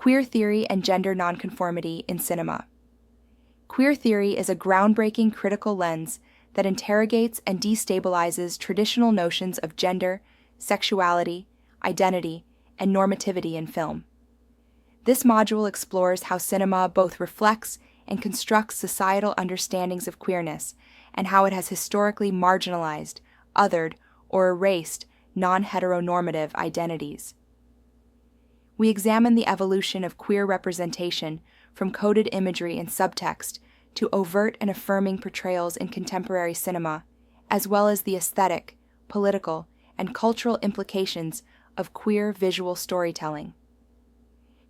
Queer theory and gender nonconformity in cinema. Queer theory is a groundbreaking critical lens that interrogates and destabilizes traditional notions of gender, sexuality, identity, and normativity in film. This module explores how cinema both reflects and constructs societal understandings of queerness and how it has historically marginalized, othered, or erased non-heteronormative identities. We examine the evolution of queer representation from coded imagery and subtext to overt and affirming portrayals in contemporary cinema, as well as the aesthetic, political, and cultural implications of queer visual storytelling.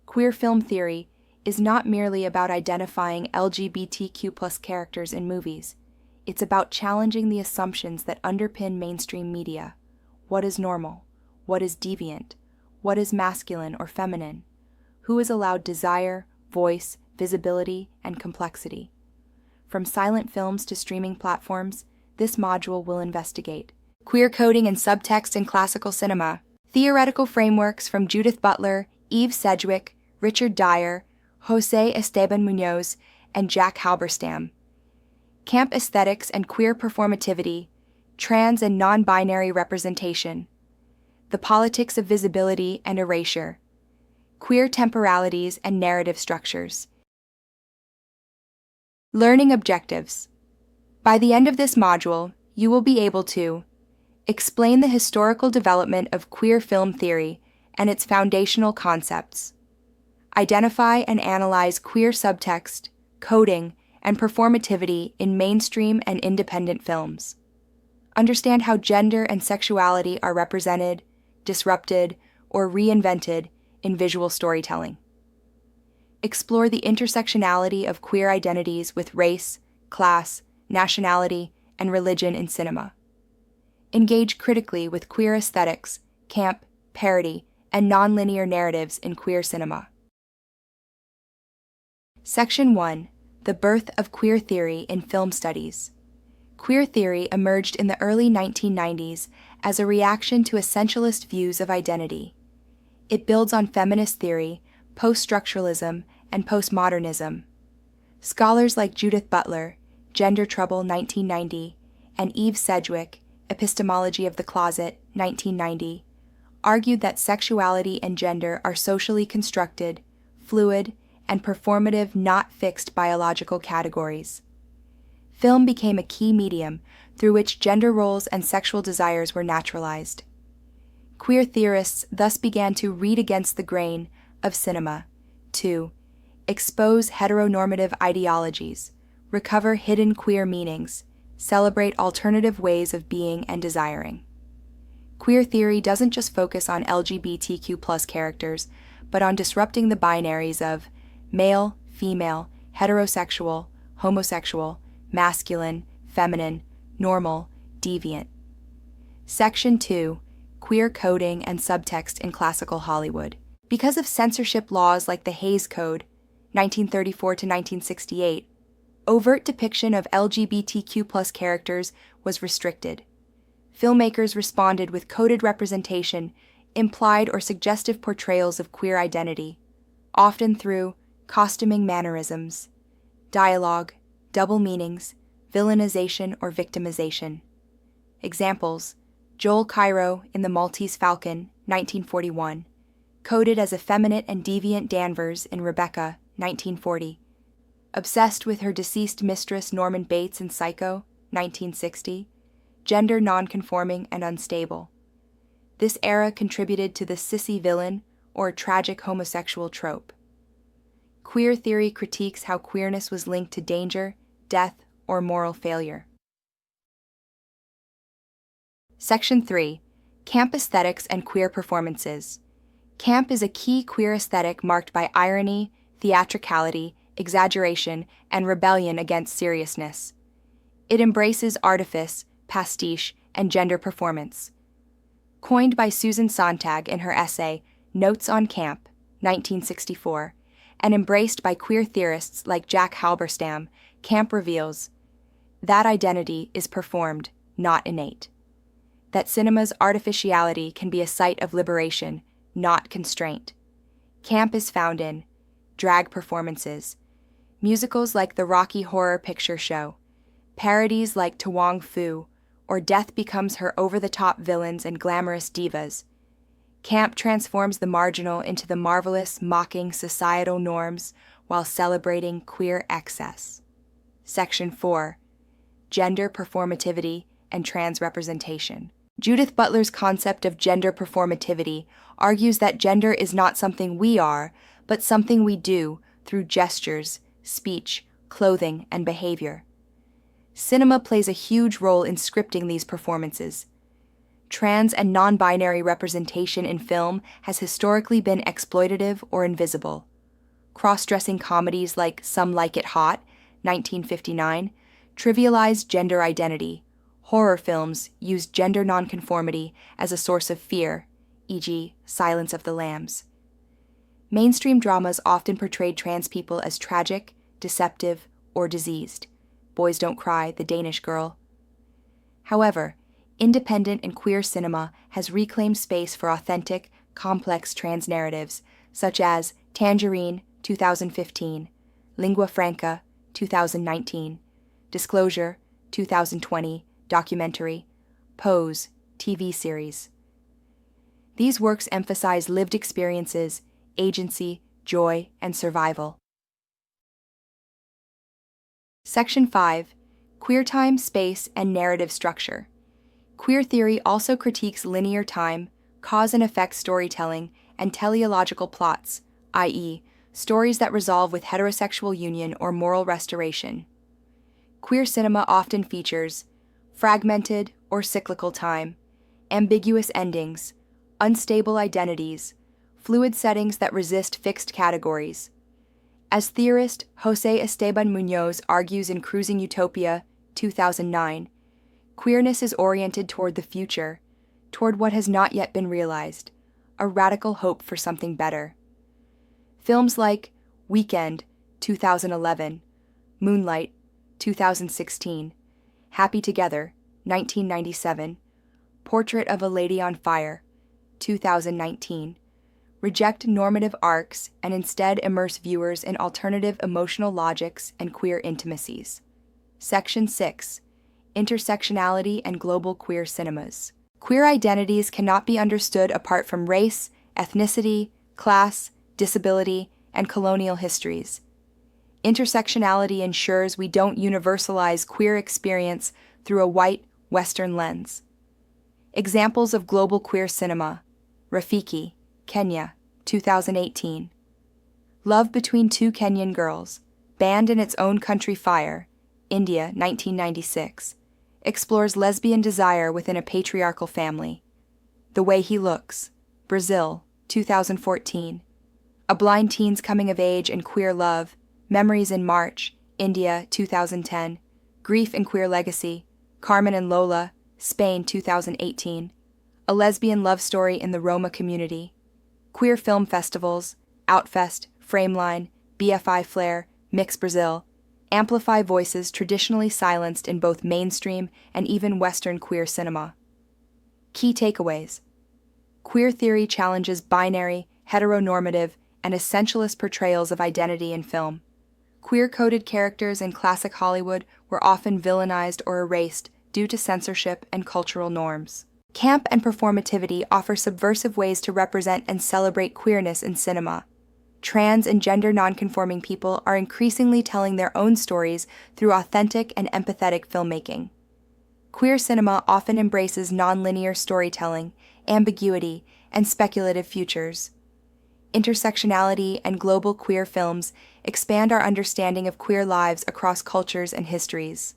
Queer film theory is not merely about identifying LGBTQ+ characters in movies. It's about challenging the assumptions that underpin mainstream media. What is normal? What is deviant? What is masculine or feminine? Who is allowed desire, voice, visibility, and complexity? From silent films to streaming platforms, this module will investigate queer coding and subtext in classical cinema, theoretical frameworks from Judith Butler, Eve Sedgwick, Richard Dyer, Jose Esteban Munoz, and Jack Halberstam. Camp aesthetics and queer performativity, trans and non-binary representation, the politics of visibility and erasure, queer temporalities and narrative structures. Learning objectives. By the end of this module, you will be able to explain the historical development of queer film theory and its foundational concepts, identify and analyze queer subtext, coding, and performativity in mainstream and independent films, understand how gender and sexuality are represented, disrupted, or reinvented in visual storytelling. Explore the intersectionality of queer identities with race, class, nationality, and religion in cinema. Engage critically with queer aesthetics, camp, parody, and nonlinear narratives in queer cinema. Section 1. The Birth of Queer Theory in Film Studies. Queer theory emerged in the early 1990s as a reaction to essentialist views of identity. It builds on feminist theory, post-structuralism, and postmodernism. Scholars like Judith Butler, Gender Trouble 1990, and Eve Sedgwick, Epistemology of the Closet 1990, argued that sexuality and gender are socially constructed, fluid, and performative, not fixed biological categories. Film became a key medium through which gender roles and sexual desires were naturalized. Queer theorists thus began to read against the grain of cinema, to expose heteronormative ideologies, recover hidden queer meanings, celebrate alternative ways of being and desiring. Queer theory doesn't just focus on LGBTQ+ characters, but on disrupting the binaries of male, female, heterosexual, homosexual, masculine, feminine, normal, deviant. Section 2. Queer coding and subtext in classical Hollywood. Because of censorship laws like the Hays Code, 1934 to 1968, overt depiction of LGBTQ+ characters was restricted. Filmmakers responded with coded representation, implied or suggestive portrayals of queer identity, often through costuming mannerisms, dialogue, double meanings, villainization or victimization. Examples: Joel Cairo in The Maltese Falcon, 1941, coded as effeminate and deviant Danvers in Rebecca, 1940, obsessed with her deceased mistress Norman Bates in Psycho, 1960, gender non-conforming and unstable. This era contributed to the sissy villain or tragic homosexual trope. Queer theory critiques how queerness was linked to danger, death, or moral failure. Section 3. Camp aesthetics and queer performances. Camp is a key queer aesthetic marked by irony, theatricality, exaggeration, and rebellion against seriousness. It embraces artifice, pastiche, and gender performance. Coined by Susan Sontag in her essay, Notes on Camp, 1964, and embraced by queer theorists like Jack Halberstam, camp reveals that identity is performed, not innate. That cinema's artificiality can be a site of liberation, not constraint. Camp is found in drag performances, musicals like the Rocky Horror Picture Show, parodies like To Wong Fu, or Death Becomes Her over-the-top villains and glamorous divas. Camp transforms the marginal into the marvelous, mocking societal norms while celebrating queer excess. Section 4. Gender performativity and trans representation. Judith Butler's concept of gender performativity argues that gender is not something we are, but something we do through gestures, speech, clothing, and behavior. Cinema plays a huge role in scripting these performances. Trans and non-binary representation in film has historically been exploitative or invisible. Cross-dressing comedies like Some Like It Hot, 1959, trivialize gender identity. Horror films use gender nonconformity as a source of fear, e.g., Silence of the Lambs. Mainstream dramas often portrayed trans people as tragic, deceptive, or diseased. Boys Don't Cry, The Danish Girl. However, independent and queer cinema has reclaimed space for authentic, complex trans narratives, such as Tangerine, 2015, Lingua Franca, 2019, Disclosure, 2020, documentary, Pose, TV series. These works emphasize lived experiences, agency, joy, and survival. Section 5. Queer time, space, and narrative structure. Queer theory also critiques linear time, cause and effect storytelling, and teleological plots, i.e., stories that resolve with heterosexual union or moral restoration. Queer cinema often features fragmented or cyclical time, ambiguous endings, unstable identities, fluid settings that resist fixed categories. As theorist José Esteban Muñoz argues in Cruising Utopia, 2009, queerness is oriented toward the future, toward what has not yet been realized, a radical hope for something better. Films like Weekend, 2011, Moonlight, 2016, Happy Together, 1997, Portrait of a Lady on Fire, 2019, reject normative arcs and instead immerse viewers in alternative emotional logics and queer intimacies. Section 6. Intersectionality and global queer cinemas. Queer identities cannot be understood apart from race, ethnicity, class, disability, and colonial histories. Intersectionality ensures we don't universalize queer experience through a white, Western lens. Examples of global queer cinema: Rafiki, Kenya, 2018. Love Between Two Kenyan Girls, banned in its own country Fire, India, 1996, explores lesbian desire within a patriarchal family. The Way He Looks, Brazil, 2014. A Blind Teen's Coming of Age and Queer Love, Memories in March, India, 2010. Grief and Queer Legacy, Carmen and Lola, Spain, 2018. A lesbian love story in the Roma community. Queer film festivals, Outfest, Frameline, BFI Flare, Mix Brazil, amplify voices traditionally silenced in both mainstream and even Western queer cinema. Key takeaways. Queer theory challenges binary, heteronormative, and essentialist portrayals of identity in film. Queer-coded characters in classic Hollywood were often villainized or erased due to censorship and cultural norms. Camp and performativity offer subversive ways to represent and celebrate queerness in cinema. Trans and gender nonconforming people are increasingly telling their own stories through authentic and empathetic filmmaking. Queer cinema often embraces nonlinear storytelling, ambiguity, and speculative futures. Intersectionality and global queer films expand our understanding of queer lives across cultures and histories.